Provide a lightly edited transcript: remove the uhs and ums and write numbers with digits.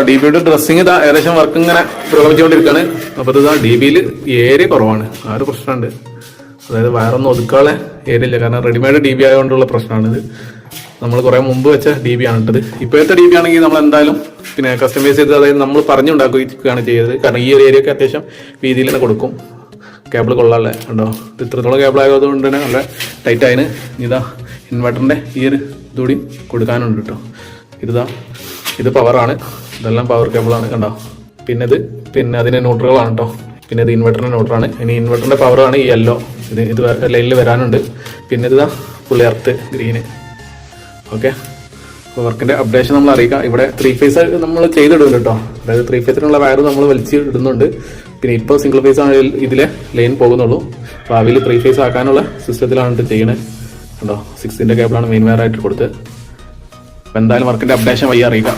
D ബിയുടെ dressing ഇതാ ഏകദേശം വർക്ക് ഇങ്ങനെ പുരോഗമിച്ചുകൊണ്ടിരിക്കുകയാണ്. അപ്പോൾ ഇതാ ഡി ബിയിൽ ഏരിയ കുറവാണ്. ആ ഒരു പ്രശ്നമുണ്ട്. അതായത് വയറൊന്നും ഒതുക്കാനുള്ള ഏരിയ ഇല്ല. കാരണം റെഡിമെയ്ഡ് ഡി ബി ആയതുകൊണ്ടുള്ള പ്രശ്നമാണിത്. നമ്മൾ കുറേ മുമ്പ് വെച്ച ഡി ബി ആണ് ഇട്ടത്. ഇപ്പോഴത്തെ ഡി ബി ആണെങ്കിൽ നമ്മൾ എന്തായാലും പിന്നെ കസ്റ്റമൈസ് ചെയ്ത് അതായത് നമ്മൾ പറഞ്ഞുണ്ടാക്കുകയാണ് ചെയ്തത്. കാരണം ഈ ഒരു ഏരിയ ഒക്കെ അത്യാവശ്യം വീതിയിൽ തന്നെ കൊടുക്കും. കേബിൾ കൊള്ളാല്ലേ ഉണ്ടോ? ഇത് ഇത്രത്തോളം കേബിൾ ആയതുകൊണ്ട് തന്നെ നല്ല ടൈറ്റ് ആയിന്. ഇതാ ഇൻവെർട്ടറിൻ്റെ ഈ ഒരു ഇതുകൂടി കൊടുക്കാനുണ്ട് കേട്ടോ. ഇത് പവറാണ്. ഇതെല്ലാം പവർ കേബിളാണ് കണ്ടോ. പിന്നെ അതിൻ്റെ ന്യൂട്രലാണ് കേട്ടോ. പിന്നെ ഇത് ഇൻവെർട്ടറിൻ്റെ ന്യൂട്രലാണ്. ഇനി ഇൻവെർട്ടറിൻ്റെ പവറാണ് ഈ യെല്ലോ. ഇത് ലൈനിൽ വരാനുണ്ട്. പിന്നെ ഇതാ ഫുൾ എർത്ത് ഗ്രീന്. ഓക്കെ, അപ്പോൾ വർക്കിൻ്റെ അപ്ഡേഷൻ നമ്മൾ അറിയിക്കാം. ഇവിടെ 3 ഫേസ് നമ്മൾ ചെയ്തിടുന്നുണ്ട് കേട്ടോ. അതായത് 3 ഫേസിനുള്ള വയർ നമ്മൾ വലിച്ച് ഇടുന്നുണ്ട്. പിന്നെ ഇപ്പോൾ സിംഗിൾ ഫേസ് ആണ് ഇതിലെ ലൈൻ പോകുന്നുള്ളൂ. ഭാവിയിൽ 3 ഫേസ് ആക്കാനുള്ള സിസ്റ്റത്തിലാണ് ഇത് ചെയ്യണത് കേട്ടോ. 6ന്റെ കേബിളാണ് മെയിൻ വയറായിട്ട് കൊടുത്ത്. അപ്പോൾ എന്തായാലും വർക്കിൻ്റെ അപ്ഡേഷൻ വഴി അറിയിക്കാം.